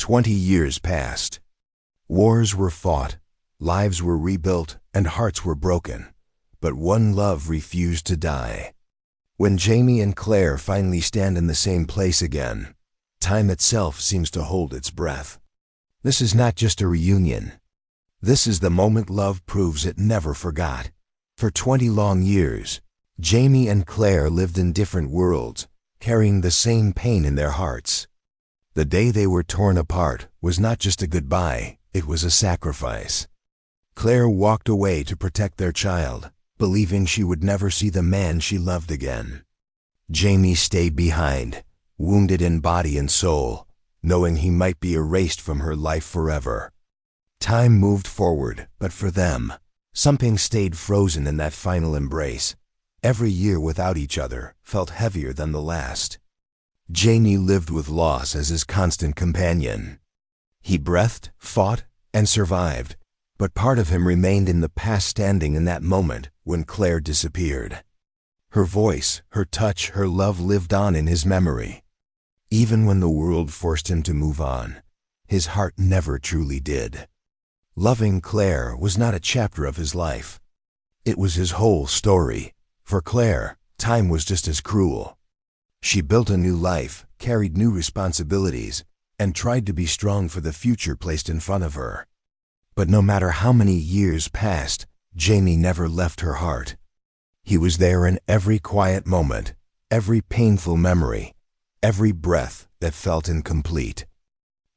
20 years passed. Wars were fought, lives were rebuilt, and hearts were broken. But one love refused to die. When Jamie and Claire finally stand in the same place again, time itself seems to hold its breath. This is not just a reunion. This is the moment love proves it never forgot. For 20 long years, Jamie and Claire lived in different worlds, carrying the same pain in their hearts. The day they were torn apart was not just a goodbye, it was a sacrifice. Claire walked away to protect their child, believing she would never see the man she loved again. Jamie stayed behind, wounded in body and soul, knowing he might be erased from her life forever. Time moved forward, but for them, something stayed frozen in that final embrace. Every year without each other felt heavier than the last. Jamie lived with loss as his constant companion. He breathed, fought, and survived, but part of him remained in the past, standing in that moment when Claire disappeared. Her voice, her touch, her love lived on in his memory. Even when the world forced him to move on, his heart never truly did. Loving Claire was not a chapter of his life. It was his whole story. For Claire, time was just as cruel. She built a new life, carried new responsibilities, and tried to be strong for the future placed in front of her. But no matter how many years passed, Jamie never left her heart. He was there in every quiet moment, every painful memory, every breath that felt incomplete.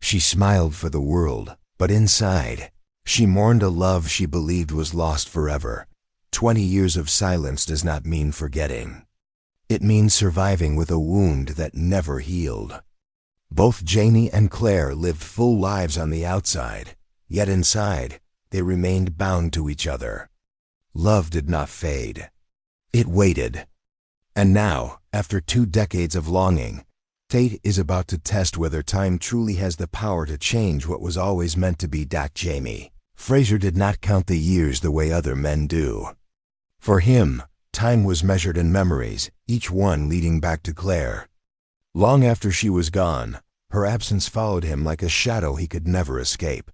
She smiled for the world, but inside, she mourned a love she believed was lost forever. 20 years of silence does not mean forgetting. It means surviving with a wound that never healed. Both Jamie and Claire lived full lives on the outside, yet inside, they remained bound to each other. Love did not fade. It waited. And now, after 2 decades of longing, fate is about to test whether time truly has the power to change what was always meant to be. Jamie Fraser did not count the years the way other men do. For him, time was measured in memories, each one leading back to Claire. Long after she was gone, her absence followed him like a shadow he could never escape.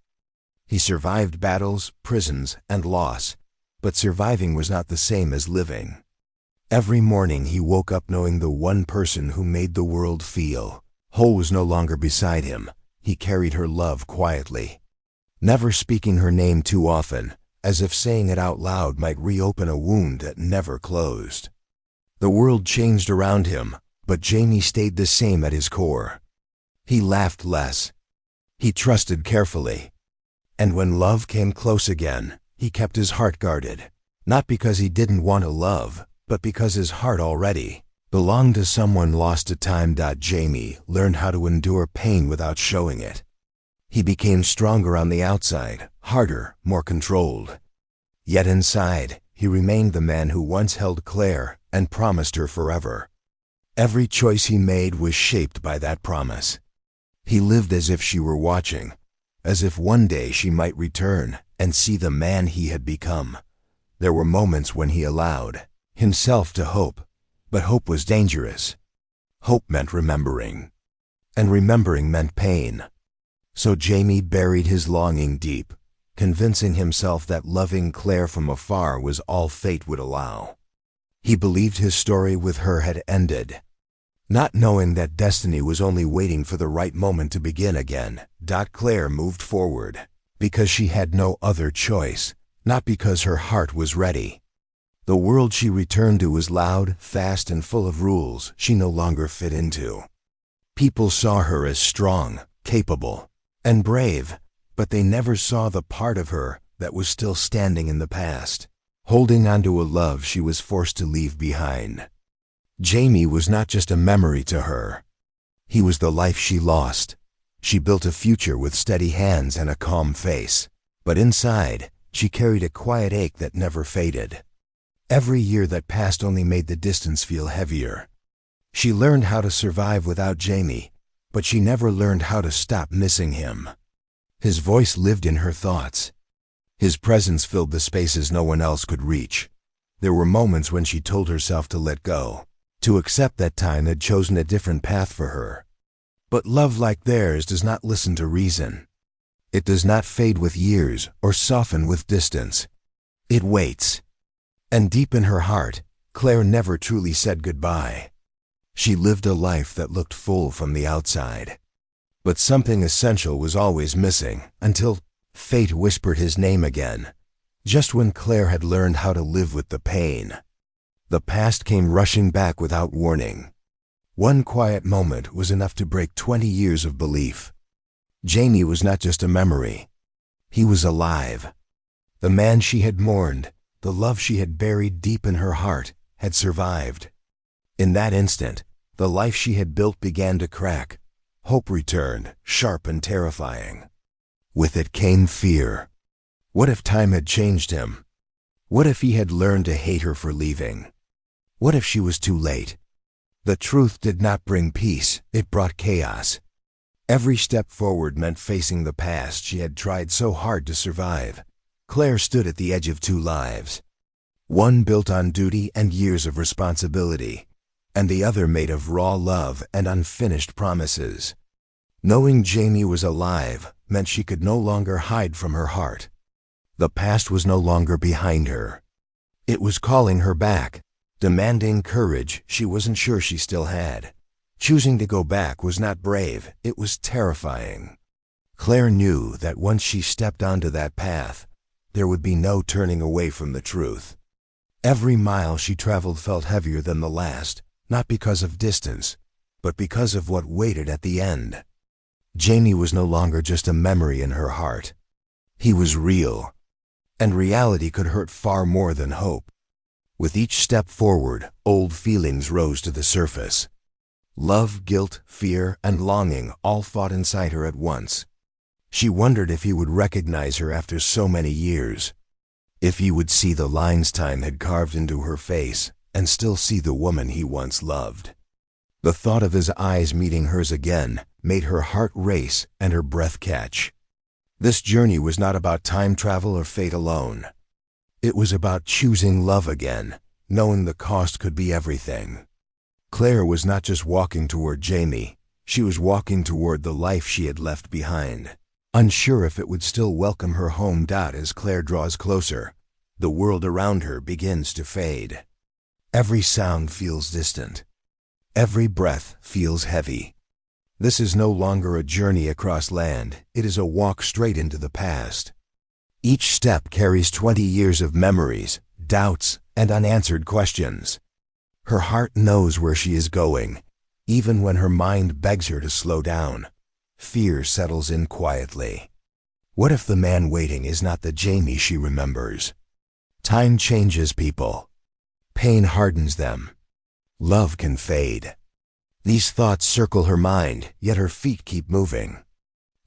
He survived battles, prisons, and loss, but surviving was not the same as living. Every morning he woke up knowing the one person who made the world feel whole was no longer beside him. He carried her love quietly, never speaking her name too often, as if saying it out loud might reopen a wound that never closed. The world changed around him, but Jamie stayed the same at his core. He laughed less. He trusted carefully. And when love came close again, he kept his heart guarded, not because he didn't want to love, but because his heart already belonged to someone lost to time. Jamie learned how to endure pain without showing it. He became stronger on the outside, harder, more controlled. Yet inside, he remained the man who once held Claire and promised her forever. Every choice he made was shaped by that promise. He lived as if she were watching, as if one day she might return and see the man he had become. There were moments when he allowed himself to hope, but hope was dangerous. Hope meant remembering, and remembering meant pain. So Jamie buried his longing deep, convincing himself that loving Claire from afar was all fate would allow. He believed his story with her had ended, not knowing that destiny was only waiting for the right moment to begin again. Claire moved forward because she had no other choice, not because her heart was ready. The world she returned to was loud, fast, and full of rules she no longer fit into. People saw her as strong, capable, and brave, but they never saw the part of her that was still standing in the past, holding onto a love she was forced to leave behind. Jamie was not just a memory to her. He was the life she lost. She built a future with steady hands and a calm face, but inside, she carried a quiet ache that never faded. Every year that passed only made the distance feel heavier. She learned how to survive without Jamie, but she never learned how to stop missing him. His voice lived in her thoughts. His presence filled the spaces no one else could reach. There were moments when she told herself to let go, to accept that time had chosen a different path for her. But love like theirs does not listen to reason. It does not fade with years or soften with distance. It waits. And deep in her heart, Claire never truly said goodbye. She lived a life that looked full from the outside. But something essential was always missing until fate whispered his name again, just when Claire had learned how to live with the pain. The past came rushing back without warning. One quiet moment was enough to break 20 years of belief. Jamie was not just a memory. He was alive. The man she had mourned, the love she had buried deep in her heart, had survived. In that instant, the life she had built began to crack. Hope returned, sharp and terrifying. With it came fear. What if time had changed him? What if he had learned to hate her for leaving? What if she was too late? The truth did not bring peace, it brought chaos. Every step forward meant facing the past she had tried so hard to survive. Claire stood at the edge of two lives. One built on duty and years of responsibility, and the other made of raw love and unfinished promises. Knowing Jamie was alive meant she could no longer hide from her heart. The past was no longer behind her. It was calling her back, demanding courage she wasn't sure she still had. Choosing to go back was not brave, it was terrifying. Claire knew that once she stepped onto that path, there would be no turning away from the truth. Every mile she traveled felt heavier than the last, not because of distance, but because of what waited at the end. Jamie was no longer just a memory in her heart. He was real, and reality could hurt far more than hope. With each step forward, old feelings rose to the surface. Love, guilt, fear, and longing all fought inside her at once. She wondered if he would recognize her after so many years. If he would see the lines time had carved into her face and still see the woman he once loved. The thought of his eyes meeting hers again made her heart race and her breath catch. This journey was not about time travel or fate alone. It was about choosing love again, knowing the cost could be everything. Claire was not just walking toward Jamie, she was walking toward the life she had left behind. Unsure if it would still welcome her home. As Claire draws closer, the world around her begins to fade. Every sound feels distant. Every breath feels heavy. This is no longer a journey across land, it is a walk straight into the past. Each step carries 20 years of memories, doubts, and unanswered questions. Her heart knows where she is going, even when her mind begs her to slow down. Fear settles in quietly. What if the man waiting is not the Jamie she remembers? Time changes people. Pain hardens them. Love can fade. These thoughts circle her mind, yet her feet keep moving.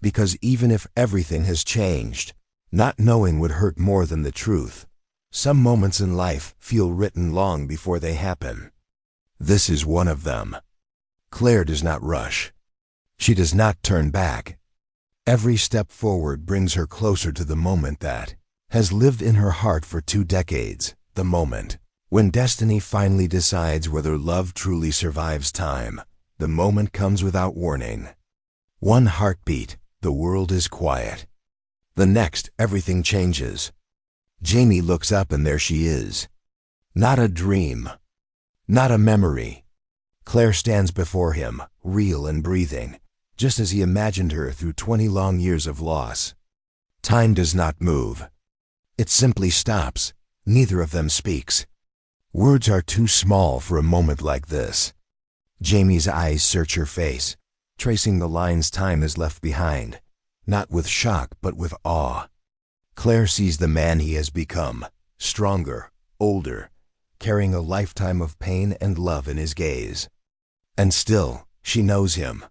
Because even if everything has changed, not knowing would hurt more than the truth. Some moments in life feel written long before they happen. This is one of them. Claire does not rush. She does not turn back. Every step forward brings her closer to the moment that has lived in her heart for 2 decades, the moment when destiny finally decides whether love truly survives time. The moment comes without warning. One heartbeat, the world is quiet. The next, everything changes. Jamie looks up and there she is. Not a dream. Not a memory. Claire stands before him, real and breathing, just as he imagined her through 20 long years of loss. Time does not move. It simply stops. Neither of them speaks. Words are too small for a moment like this. Jamie's eyes search her face, tracing the lines time has left behind, not with shock but with awe. Claire sees the man he has become, stronger, older, carrying a lifetime of pain and love in his gaze. And still, she knows him.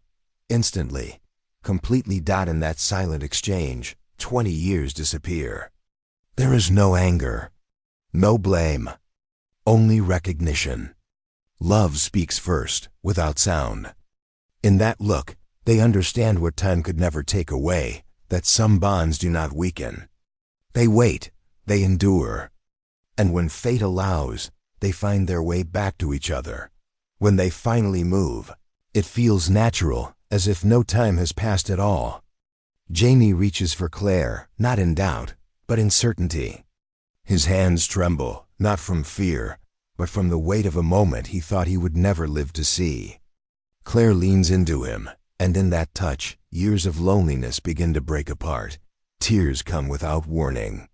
Instantly, completely. In that silent exchange, 20 years disappear. There is no anger, no blame, only recognition. Love speaks first, without sound. In that look, they understand what time could never take away, that some bonds do not weaken. They wait, they endure. And when fate allows, they find their way back to each other. When they finally move, it feels natural, as if no time has passed at all. Jamie reaches for Claire, not in doubt, but in certainty. His hands tremble, not from fear, but from the weight of a moment he thought he would never live to see. Claire leans into him, and in that touch, years of loneliness begin to break apart. Tears come without warning.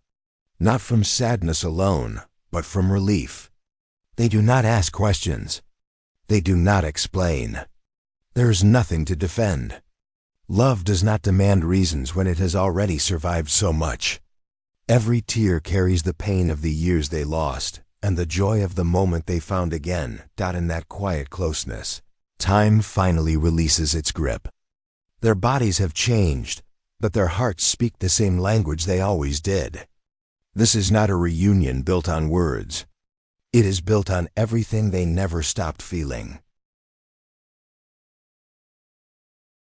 Not from sadness alone, but from relief. They do not ask questions. They do not explain. There is nothing to defend. Love does not demand reasons when it has already survived so much. Every tear carries the pain of the years they lost, and the joy of the moment they found again, in that quiet closeness. Time finally releases its grip. Their bodies have changed, but their hearts speak the same language they always did. This is not a reunion built on words. It is built on everything they never stopped feeling.